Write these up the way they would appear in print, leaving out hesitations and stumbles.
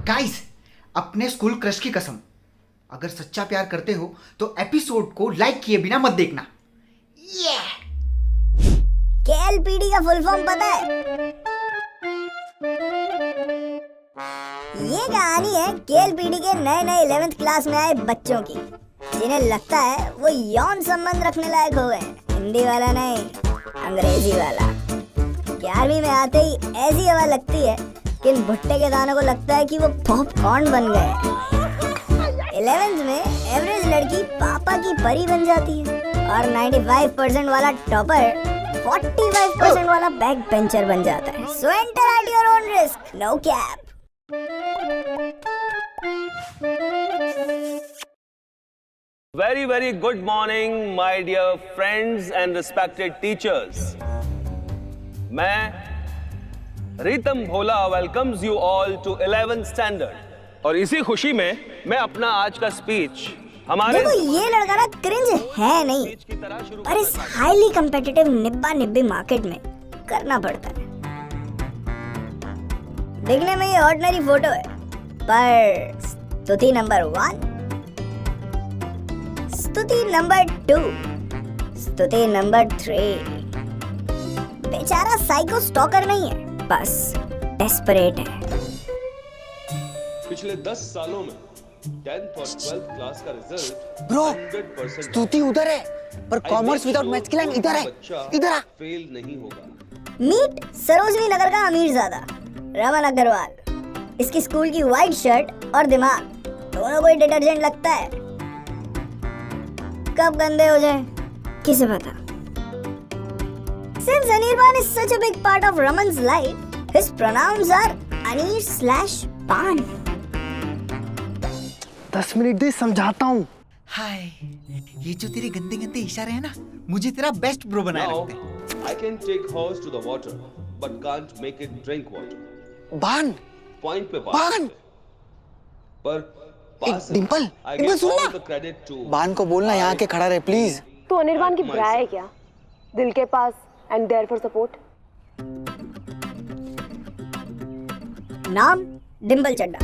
Guys, अपने school crush की कसम, अगर सच्चा प्यार करते हो तो एपिसोड को लाइक किए बिना मत देखना। केएलपीडी का फुल फॉर्म पता है? ये कहानी है केएलपीडी के नए नए 11th क्लास में आए बच्चों की, जिन्हें लगता है वो यौन संबंध रखने लायक हो गए। हिंदी वाला नहीं, अंग्रेजी वाला। 11वीं में आते ही ऐसी हवा लगती है कि इन भुट्टे के दानों को लगता है कि वो पॉपकॉर्न बन गए। 11th में एवरेज लड़की पापा की परी बन जाती है और 95% वाला टॉपर 45% वाला बैक बेंचर बन जाता है। So enter at your own risk, no cap. Very, very good morning, my dear friends and respected teachers. मैं Ritam Bhola welcomes you all to 11th standard. और इसी खुशी में मैं अपना आज का स्पीच हमारे देखो, ये लड़का ना क्रिंज है नहीं, पर इस हाईली कंपेटिटिव निब्बा निब्बी मार्केट में करना पड़ता है। देखने में ये ऑर्डिनरी फोटो है, पर स्तुति नंबर 1, स्तुति नंबर 2, स्तुति नंबर 3। बेचारा साइको स्टॉकर नहीं है, बस डेस्परेट है। पिछले 10 सालों में 10th और 12th क्लास का रिजल्ट ब्रो, 100% स्तुति उधर है, पर कॉमर्स विदाउट मैथ्स की लाइन इधर है। इधर आ। फेल नहीं होगा। मीट सरोजनी नगर का अमीरजादा रमन अग्रवाल। इसकी स्कूल की व्हाइट शर्ट और दिमाग दोनों कोई डिटर्जेंट लगता है। कब गंदे हो जाए किसे पता। Since Anirban is such a big part of Raman's life, his pronouns are Anir/Pan. 10 minute दे, समझाता हूँ। हाय, ये जो तेरे गंदे गंदे इशारे हैं ना, मुझे तेरा बेस्ट ब्रो बनाए Now, रखते हैं। I can take horse to the water, but can't make it drink water. बान, Point पे बान। पर पास है। Dimple, I Dimple give soon all ना। the credit to बान को बोलना यहाँ के खड़ा रहे प्लीज। तो अनिर्बान की भ्रा है क्या? दिल के पास एंड देयर फॉर सपोर्ट। नाम डिम्पल चड्डा,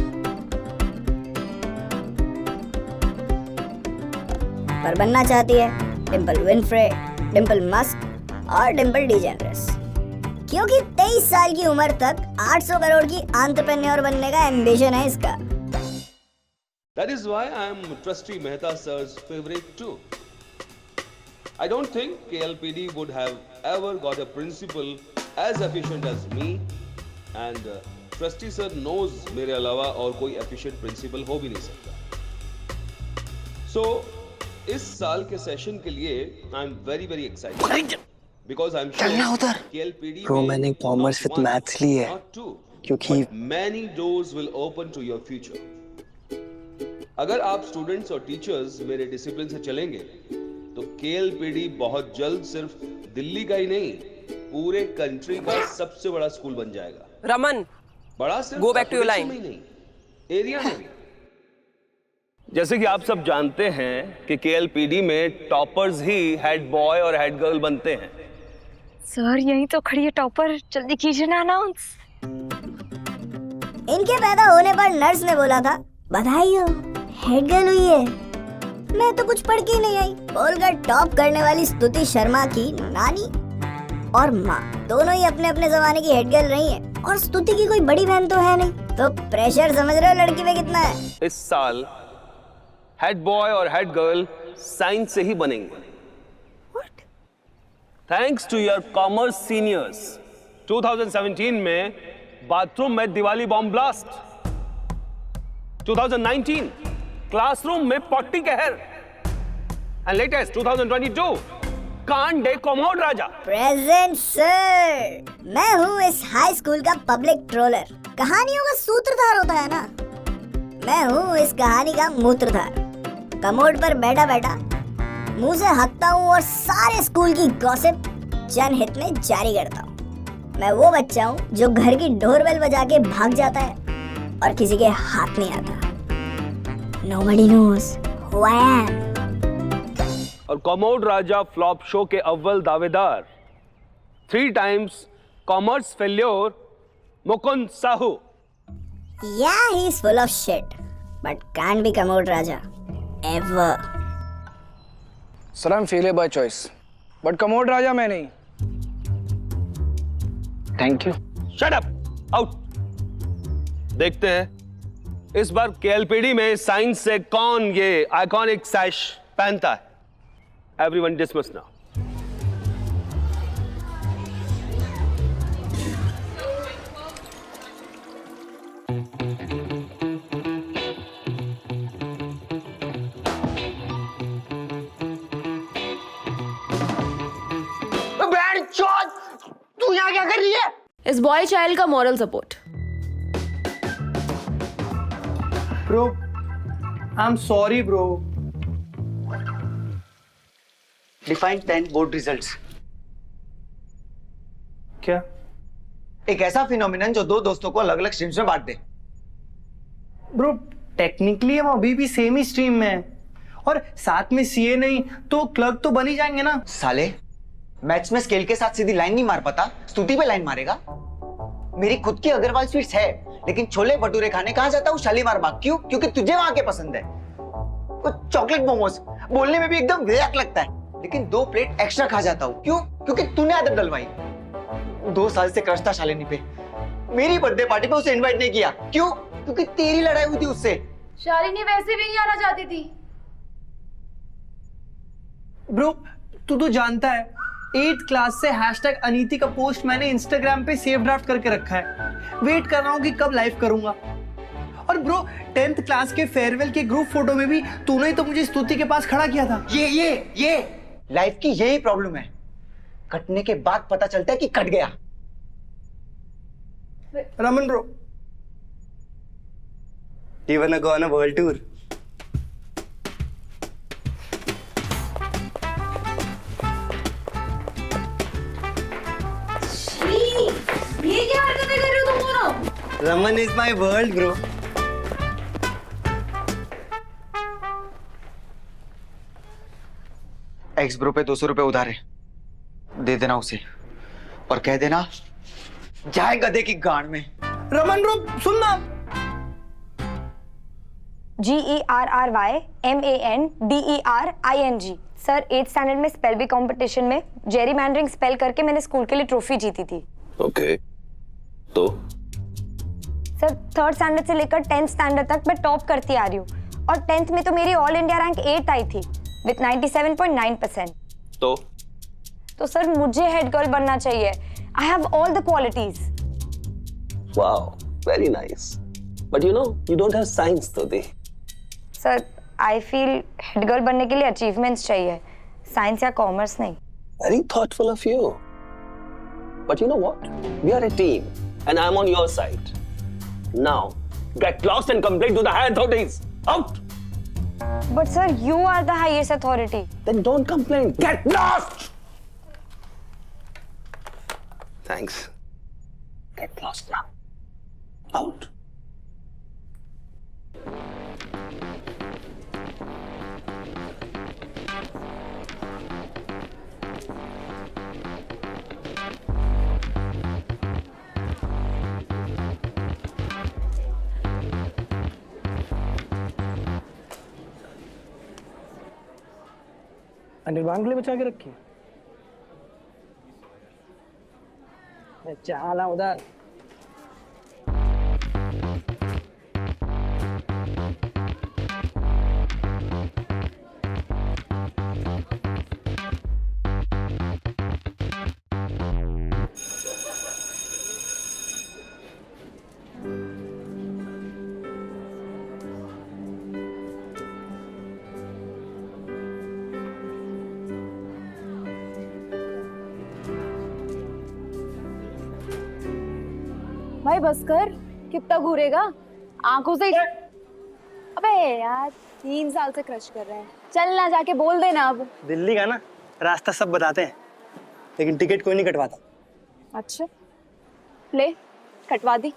पर बनना चाहती है डिम्पल विनफ्रे, डिम्पल मस्क और डिम्पल डिजेनरस, क्योंकि 23 साल की उम्र तक 800 करोड़ की एंटरप्रेन्योर बनने का एम्बिशन है इसका। That is why I am Trustee Mehta sir's favorite too. I don't think KLPD would have ever got a principal as efficient as me, and Trustee sir knows मेरे अलावा और कोई efficient principal हो भी नहीं सकता। So इस साल के सेशन के लिए I am very very excited because I am चलना sure उधर। KLPD Bro, में मैंने commerce not with one, maths ली है, not two, क्योंकि but many doors will open to your future. अगर आप स्टूडेंट्स और टीचर्स मेरे डिसिप्लिन से चलेंगे तो केएलपीडी बहुत जल्द सिर्फ दिल्ली का ही नहीं, पूरे कंट्री का सबसे बड़ा स्कूल बन जाएगा। रमन, बड़ा सिर्फ Go back to your line. में ही नहीं, एरिया में भी। जैसे कि आप सब जानते हैं कि केएलपीडी में टॉपर्स ही हेड बॉय और हेड गर्ल बनते हैं। सर यही तो खड़ी है टॉपर, जल्दी कीजिए ना अनाउंस। इनके पैदा होने पर नर्स ने बोला था बधाई हो, हेड गर्ल हुई है। मैं तो कुछ पढ़ के ही नहीं आई बोलकर टॉप करने वाली स्तुति शर्मा की नानी और माँ दोनों ही अपने अपने जमाने की हेड गर्ल रही हैं, और स्तुति की कोई बड़ी बहन तो है नहीं, तो प्रेशर समझ रहे हो लड़की पे कितना है। इस साल हेड बॉय और हेड गर्ल साइंस से ही बनेंगे। Thanks to your commerce seniors. 2017 में बाथरूम में दिवाली बॉम्ब ब्लास्ट, 2019 क्लासरूम में पॉटी कहर, एंड लेटेस्ट 2022 कान डे कोमोड राजा। प्रेजेंट सर, मैं हूँ इस हाई स्कूल का पब्लिक ट्रोलर, कहानियों का सूत्रधार होता है ना। मैं हूँ इस कहानी का मूत्रधार, कमोड पर बैठा बैठा मुंह से हकता हूँ और सारे स्कूल की गॉसिप जनहित में जारी करता हूँ। मैं वो बच्चा हूँ जो घर की डोरबेल बजा के भाग जाता है और किसी के हाथ नहीं आता। Nobody knows who I am. और कॉमोड राजा फ्लॉप शो के अव्वल दावेदार, 3 times commerce failure Mukund Sahu. Yeah, he's full of shit, but can't be Kamod Raja. Ever. Sir I am failure by choice but Kamod Raja मैं नहीं. Thank you. Shut up, out. देखते हैं इस बार KLPD में साइंस से कौन ये आइकॉनिक सैश पहनता है. Everyone dismiss now. तू यहाँ क्या कर रही है? इस बॉय चाइल्ड का moral support. Bro, I'm sorry, bro. Define 10 board results. क्या? एक ऐसा फिनोमिनन जो दो दोस्तों को अलग अलग स्ट्रीम्स में बांट दे. Bro, टेक्निकली हम अभी भी सेम ही स्ट्रीम में हैं और साथ में सीए नहीं तो क्लर्क तो बन ही जाएंगे ना. साले मैथ्स में स्केल के साथ सीधी लाइन नहीं मार पाता, स्तुति पे लाइन मारेगा. मेरी खुद की अग्रवाल स्वीट्स है, लेकिन छोले भटूरे खाने कहाँ जाता हूँ? शालीमार बाग. क्यों? क्योंकि तुझे वहां के पसंद है. वो चॉकलेट मोमोज बोलने में भी एकदम बेहद लगता है, लेकिन 2 प्लेट एक्स्ट्रा खा जाता हूँ. क्यों? क्योंकि तूने आदत डलवाई. 2 साल से क्रश था शालिनी पे. मेरी बर्थडे पार्टी पे उसे इनवाइट नहीं किया. क्यों? क्योंकि तेरी लड़ाई हुई थी उससे. शालिनी वैसे भी नहीं आना चाहती थी. ब्रो, तू तो जानता है 8th क्लास से #अनीति का पोस्ट मैंने इंस्टाग्राम पे सेव ड्राफ्ट करके रखा है. वेट कर रहा हूँ कि कब लाइव करूंगा. और ब्रो 10th क्लास के फेयरवेल के ग्रुप फोटो में भी तूने ही तो मुझे स्तुति के पास खड़ा किया था. ये लाइफ की यही प्रॉब्लम है. कटने के बाद पता चलता है कि कट गया. Raman bro, Do you wanna go on a world tour? ये क्या हरकतें कर रहे हो तुम दोनों? Raman is my world, bro. X bro पे 200 रुपए उधार है, दे देना उसे और कह देना जाए गधे की गांड में. रमन ब्रो सुन ना. GERRYMANDERING. सर 8th स्टैंडर्ड में स्पेल बी कंपटीशन में जेरी मैंडरिंग स्पेल करके मैंने स्कूल के लिए ट्रॉफी जीती थी. ओके, तो सर 3rd स्टैंडर्ड से लेकर 10th स्टैंडर्ड तक मैं टॉप करती आ रही हूँ और 10th में तो मेरी ऑल इंडिया रैंक 8 आई थी विथ 97.9%. तो सर मुझे हेड गर्ल बनना चाहिए. I have all the qualities. wow, very nice. But you know, you don't have science, Stuti. Sir I feel head girl बनने के लिए अचीवमेंट्स चाहिए, साइंस या कॉमर्स नहीं. Very thoughtful of you. But you know what? We are a team, and I'm on your side. Now, get lost and complain to the higher authorities. Out! But sir you are the highest authority. Then don't complain. Get lost! Thanks. Get lost now. Out. Anirban के लिए बचा के रखी. चाला उधर. भाई बस कर, कितना घूरेगा आंखों से. अबे यार 3 साल से क्रश कर रहे हैं, चल ना जाके बोल देना. अब दिल्ली का ना रास्ता सब बताते हैं, लेकिन टिकट कोई नहीं कटवाता. अच्छा ले कटवा दी.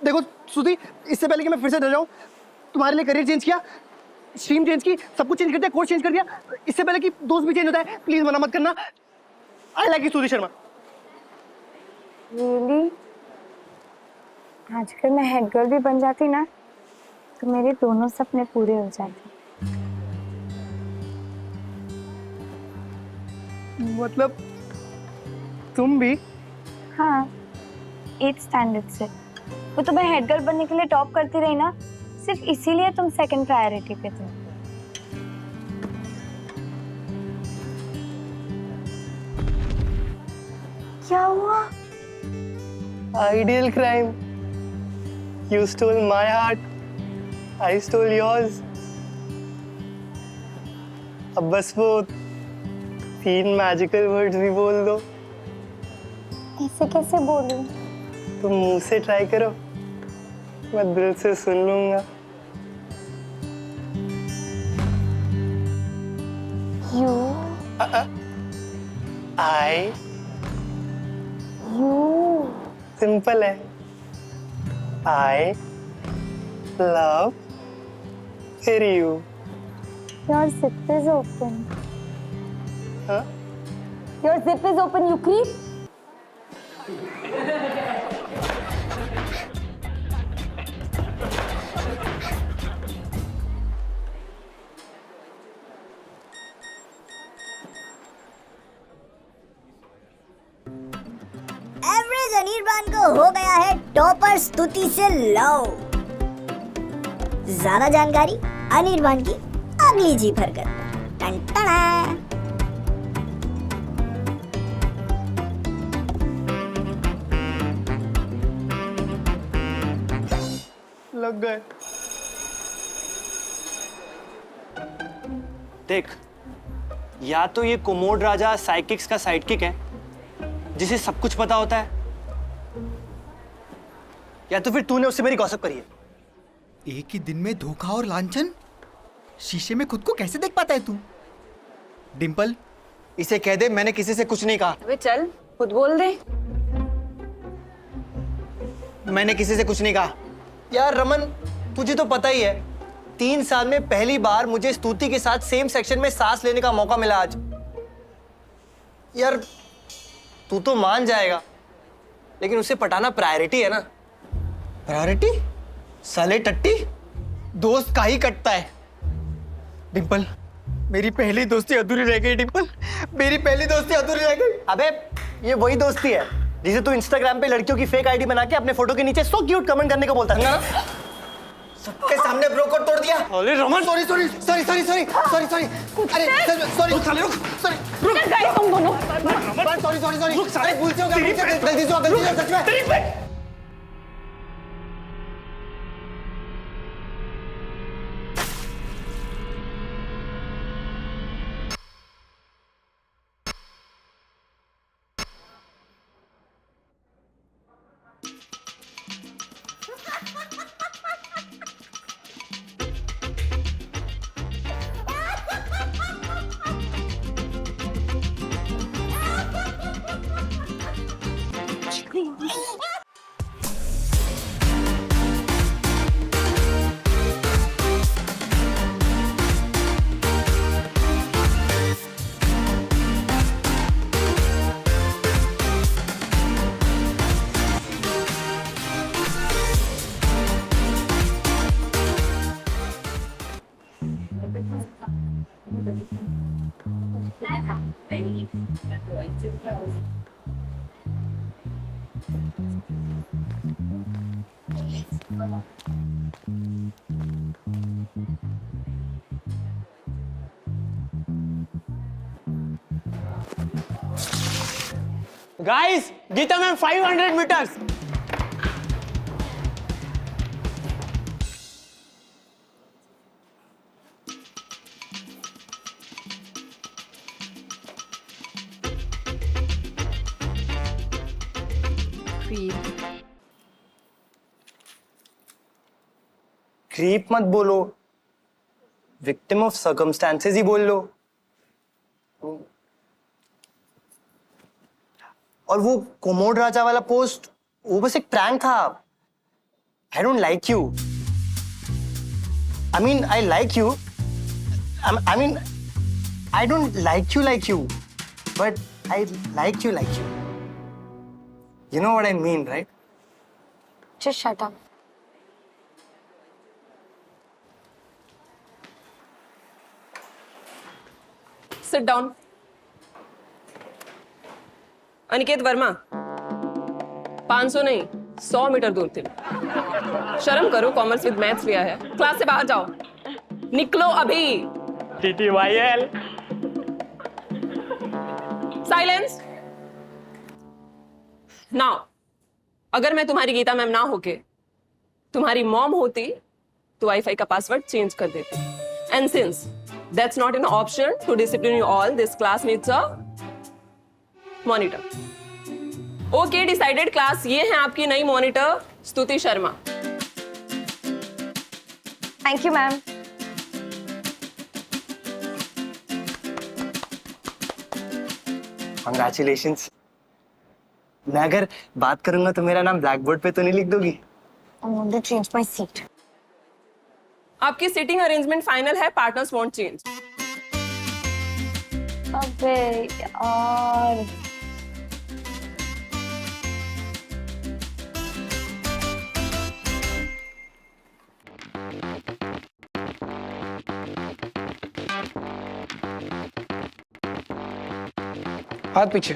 देखो सुधी, इससे पहले कि मैं फिर से डर जाऊं, तुम्हारे लिए करियर चेंज किया, स्ट्रीम चेंज की, सब कुछ चेंज कर दिया, कोर्स चेंज कर दिया, इससे पहले कि दोस्त भी चेंज होता है। प्लीज मना मत करना। आई लाइक यू स्तुति शर्मा। रियली आजकल मैं हेड गर्ल भी बन जाती ना तो मेरे दोनों सपने पूरे हो जाते। मतलब तुम भी? हाँ 8th स्टैंडर्ड से। वो तो मैं हेड गर्ल बनने के लिए टॉप करती रही ना, सिर्फ इसीलिए तुम सेकंड प्रायोरिटी पे थे। क्या हुआ? Ideal crime. You stole my heart. I stole yours. अब बस वो 3 मैजिकल वर्ड्स भी बोल दो। ऐसे कैसे बोलूं? तुम मुंह से ट्राई करो, मैं दिल से सुन लूंगा। You, I you. सिंपल है। I love you. Your zip is open. हाँ? Your zip is open, you creep. Average Anirban को हो गया है टॉपर स्तुति से लव। ज्यादा जानकारी अनिर्बान की अगली जीप हरकत। टन टना। लग गए। देख, या तो ये कोमोड राजा साइकिक्स का साइडकिक है जिसे सब कुछ पता होता है, या तो फिर तूने उससे मेरी गॉसिप करी है। एक ही दिन में धोखा और लांछन। शीशे में खुद को कैसे देख पाता है तू? डिंपल, इसे कह दे मैंने किसी से कुछ नहीं कहा। अबे चल खुद बोल दे। मैंने किसी से कुछ नहीं कहा। यार रमन, तुझे तो पता ही है, 3 साल में पहली बार मुझे स्तुति के साथ सेम सेक्शन में सांस लेने का मौका मिला आज। यार तू तो मान जाएगा, लेकिन उसे पटाना प्रायोरिटी है ना। प्रायोरिटी? साले टट्टी, दोस्त का ही कटता है। डिंपल, मेरी पहली दोस्ती अधूरी रह गई। डिंपल, मेरी पहली दोस्ती अधूरी रह गई। अबे ये वही दोस्ती है जिसे तू इंस्टाग्राम पे लड़कियों की फेक आईडी बना के अपने फोटो के नीचे सो क्यूट कमेंट करने को बोलता है ना। सबके सामने ब्रो कोड तोड़ दिया। अरे Raman, sorry sorry sorry sorry sorry sorry sorry. अरे सॉरी, रुक साले, रुक। सॉरी, रुक गाइस तुम दोनों। Sorry sorry sorry. रुक साले, भूल से हो गया, गलती से हो गया, सच में। Guys, Geeta ma'am 500 metres. Creep मत बोलो, विक्टिम ऑफ सर्कमस्टेंसेस ही बोल लो। और वो कोमोड राजा वाला पोस्ट, वो बस एक प्रैंक था। I don't like you. I mean I like you, I mean, I don't like you, but I like you. You know what I mean, right? Just shut up. Sit down. Aniket Verma, 500 नहीं 100 metre दूर थे। शर्म करो, commerce with maths लिया है। Class से बाहर जाओ, निकलो अभी। TTYL। साइलेंस। नाउ अगर मैं तुम्हारी गीता मैम ना होके तुम्हारी मॉम होती तो वाईफाई का पासवर्ड चेंज कर देती। And since that's not an option to discipline you all, this class needs a monitor. Okay decided class, ये है आपकी नई monitor Stuti Sharma. Thank you ma'am. Congratulations। मैं अगर बात करूंगा तो मेरा नाम ब्लैक बोर्ड पे तो नहीं लिख दोगी? I want to change my seat. आपकी सीटिंग अरेंजमेंट फाइनल है, पार्टनर्स वोंट चेंज। अबे यार। हाथ पीछे।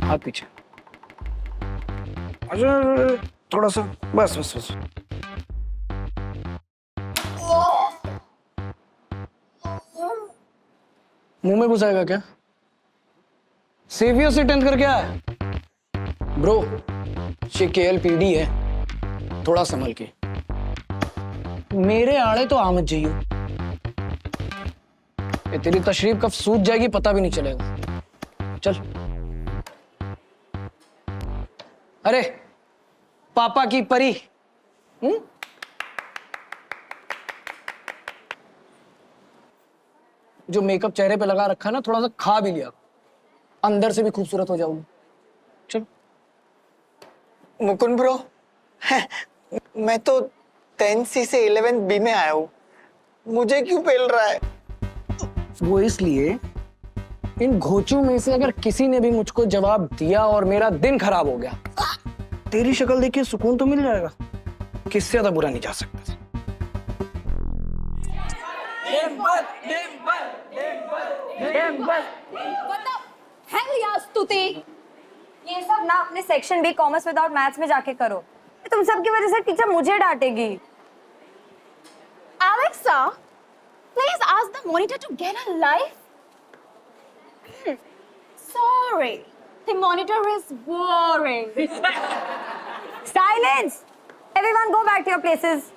हाथ पीछे। अच्छा थोड़ा सा, बस बस बस। मुंह में घुसाएगा क्या? सेवियर से 10th करके आया ब्रो। ये KLPD है, थोड़ा संभल के। मेरे आड़े तो आमद जाइयो, ये तेरी तशरीफ कब सूझ जाएगी पता भी नहीं चलेगा। चल। अरे पापा की परी। जो मेकअप चेहरे पे लगा रखा ना, थोड़ा सा खा भी लिया, अंदर से भी खूबसूरत हो जाऊंगी। चल। मुकुंद ब्रो, मैं तो 10th C से 11th B में आया हूँ, मुझे क्यों पेल रहा है? वो इसलिए, इन घोचों में से अगर किसी ने भी मुझको जवाब दिया और मेरा दिन खराब हो गया, तेरी शक्ल देख के सुकून तो मिल जाएगा, किससे ज्यादा बुरा नहीं जा सकता। हेल यार स्तुति, ये सब ना अपने section B commerce without maths में जाके करो। तुम सबकी वजह से टीचर मुझे डांटेगी। Alexa, please ask the monitor to get a life. Sorry, the monitor is boring. Silence! Everyone go back to your places.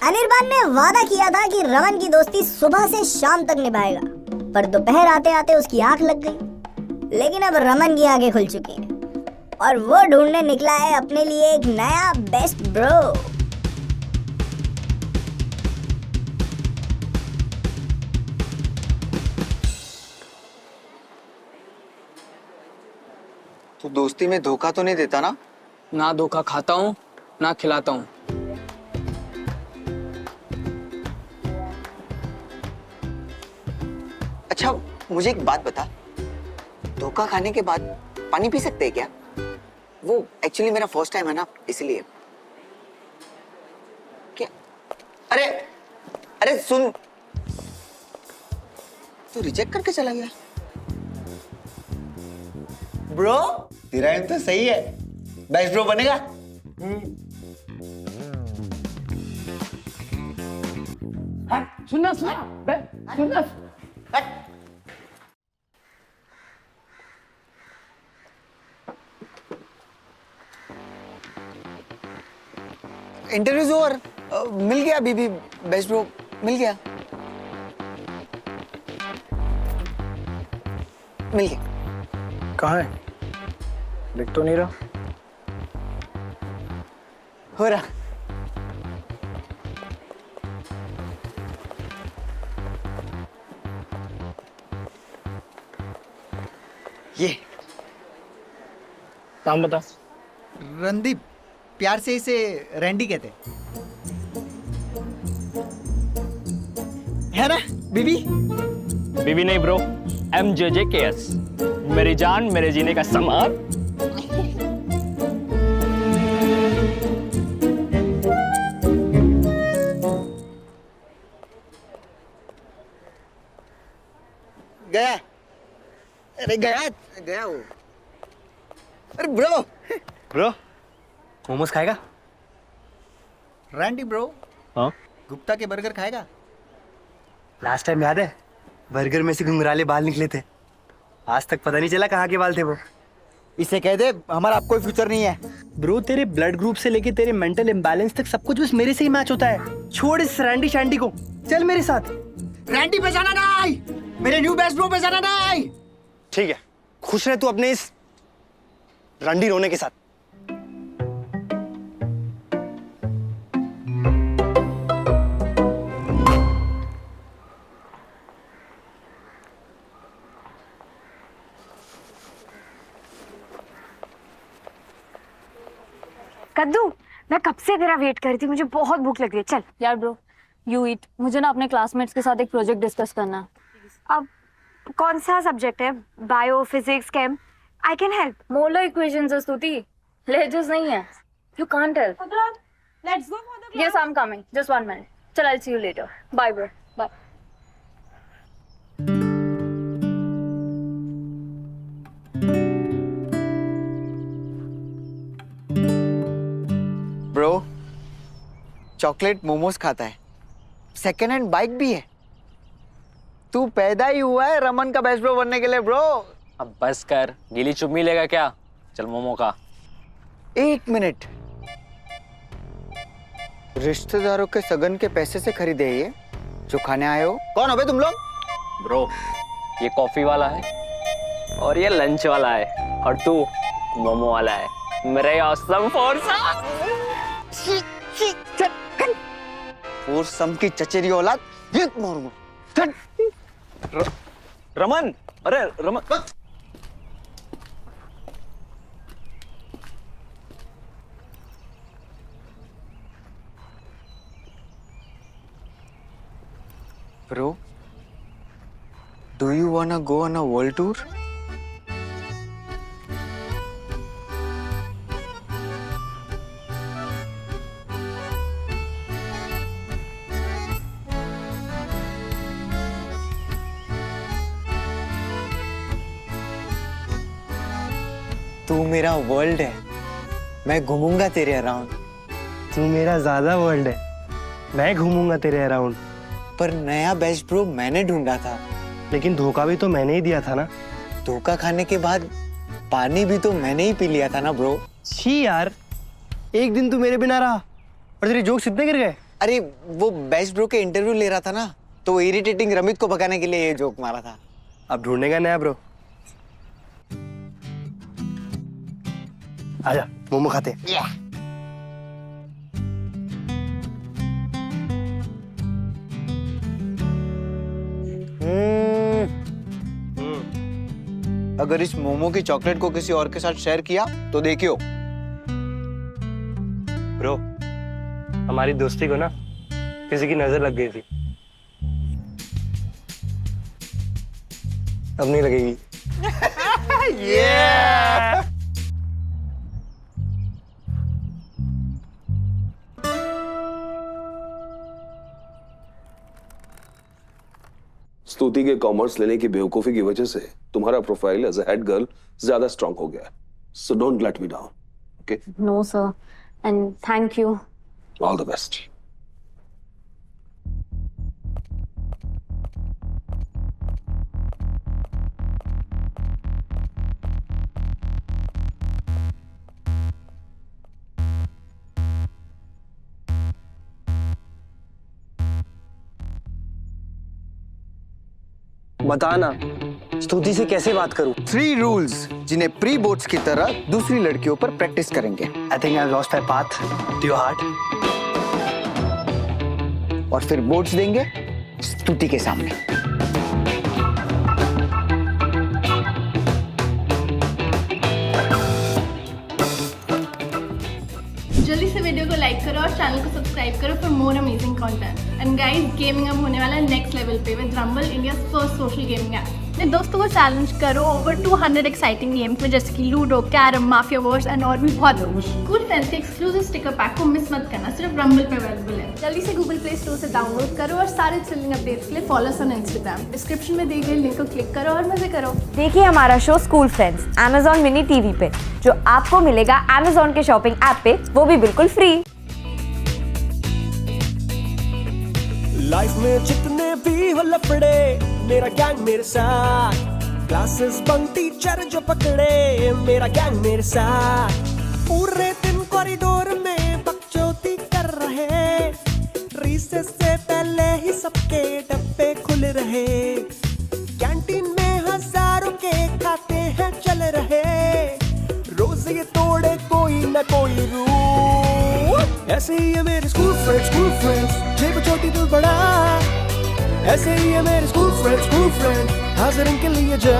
Anirban ने वादा किया था कि रमन की दोस्ती सुबह से शाम तक निभाएगा, पर दोपहर आते आते उसकी आंख लग गई। लेकिन अब रमन की आंखें खुल चुकी हैं और वो ढूंढने निकला है अपने लिए एक नया बेस्ट ब्रो। तू दोस्ती में धोखा तो नहीं देता ना? ना धोखा खाता हूँ ना खिलाता हूँ। अच्छा मुझे एक बात बता, धोखा खाने के बाद पानी पी सकते हैं क्या? वो एक्चुअली मेरा फर्स्ट टाइम है ना, इसलिए। क्या? अरे अरे सुन, तू रिजेक्ट करके चला गया। ब्रो तेरा एम तो सही है, बेस्ट ब्रो बनेगा। सुनना सुनना। इंटरव्यूज ओवर, मिल गया बीबी, बेस्ट ब्रो मिल गया, मिल गया। कहाँ है? दिख तो नहीं रहा। हो रहा। ये नाम बता। रणदीप, प्यार से इसे रैंडी कहते हैं। है ना बीबी? बीबी नहीं ब्रो, MJJKS, मेरी जान मेरे जीने का सामान। गया, अरे गया गया वो। अरे ब्रो, ब्रो मोमोज खाएगा? रैंडी ब्रो, हाँ गुप्ता के बर्गर खाएगा? लास्ट टाइम याद है बर्गर में से घुंघराले बाल निकले थे, आज तक पता नहीं चला कहाँ के बाल थे वो। इसे कह दे हमारा अब कोई फ्यूचर नहीं है। ब्रो तेरे ब्लड ग्रुप से लेके तेरे मेंटल इम्बैलेंस तक सब कुछ बस मेरे से ही मैच होता है। छोड़ इस रैंडी शैंडी को, चल मेरे साथ। रैंडी पे जाना नहीं, मेरे न्यू बेस्ट ब्रो पे जाना नहीं। ठीक है, खुश रह तू अपने इस रंडी रोने के साथ। कद्दू, मैं कब से तेरा वेट कर रही थी, मुझे बहुत भूख लग रही है। चल यार ब्रो, यू ईट, मुझे ना अपने क्लासमेट्स के साथ एक प्रोजेक्ट डिस्कस करना है। अब कौन सा सब्जेक्ट है? Bio, physics, chem? I can help. Molar equations है स्तुति, लेजेस नहीं है। You can't help. Let's go for the yes, I am coming, just 1 minute. चल, I see you later. Bye bro, bye. Bro chocolate momos खाता है, second hand bike भी है। तू पैदा ही हुआ है रमन का बेस्ट ब्रो बनने के लिए ब्रो। अब बस कर, गीली चुम्मी लेगा क्या? चल मोमो का। 1 मिनट, रिश्तेदारों के सगन के पैसे से खरीदे ये जो खाने आए हो? कौन हो बे तुम लोग? ब्रो ये कॉफी वाला है और ये लंच वाला है और तू मोमो वाला है। मेरे ऑसम फोर्स और सम की चचेरी औलाद, ये मारूंगा। रमन, अरे Raman, Bro, do you wanna go on a world tour? तू मेरा वर्ल्ड है, मैं घूमूंगा तेरे अराउंड। तू मेरा ज्यादा वर्ल्ड है, मैं घूमूंगा तेरे अराउंड। पर नया बेस्ट ब्रो मैंने ढूंढा था। लेकिन धोखा भी तो मैंने ही दिया था ना। धोखा खाने के बाद पानी भी तो मैंने ही पी लिया था ना ब्रो। छी यार, एक दिन तू मेरे बिना रहा और तेरे जोक्स इतने गिर गए। अरे वो बेस्ट ब्रो के इंटरव्यू ले रहा था ना, तो इरिटेटिंग रमित को भगाने के लिए ये जोक मारा था। अब ढूंढेगा नया ब्रो। आजा मोमो खाते। अगर इस मोमो की चॉकलेट को किसी और के साथ शेयर किया तो देखियो। ब्रो हमारी दोस्ती को ना किसी की नजर लग गई थी, अब नहीं लगेगी। स्तुति के कॉमर्स लेने की बेवकूफी की वजह से तुम्हारा profile as a head girl ज्यादा स्ट्रांग हो गया है। So don't let me down, okay? No sir, and thank you. All the best. बताना स्तुति से कैसे बात करूं? 3 रूल्स जिन्हें प्री बोर्ड्स की तरह दूसरी लड़कियों पर प्रैक्टिस करेंगे। I think I lost my path to your heart. और फिर बोर्ड्स देंगे स्तुति के सामने। करो और चैनल को सब्सक्राइब करो for more amazing content. And guys, gaming अब होने वाला है नेक्स्ट लेवल पे with rumble, India first social gaming app. अपने दोस्तों को चैलेंज करो ओवर 200 एक्साइटिंग गेम्स में, जैसे कि ludo, carrom, mafia verse and और भी बहुत कुछ। स्कूल फ्रेंड्स के एक्सक्लूसिव स्टिकर पैक को मिस मत करना, सिर्फ रंबल पे अवेलेबल है। जल्दी से गूगल प्ले स्टोर से डाउनलोड करो और सारे थ्रिलिंग अपडेट्स के लिए follow us on Instagram. Description में दी गई लिंक को क्लिक करो और मजे करो। देखिए हमारा show school friends Amazon mini TV पे, जो आपको मिलेगा Amazon के शॉपिंग ऐप पे, वो भी बिल्कुल फ्री। लाइफ में जितने भी हो लफड़े, मेरा गैंग मेरे साथ। क्लासेस बंक टीचर जो पकड़े, मेरा गैंग मेरे साथ। पूरे दिन कॉरिडोर में बकचोदी कर रहे, रिसेस से पहले ही सबके डब्बे खुल रहे। कैंटीन में हजारों के खाते हैं चल रहे, रोज ये तोड़े कोई न कोई रूल। ऐसे ही है मेरे स्कूल फ्रेंड्स, जेब छोटी दिल बड़ा। ऐसे ही है मेरे स्कूल फ्रेंड्स, हाजिर इनके लिए जा।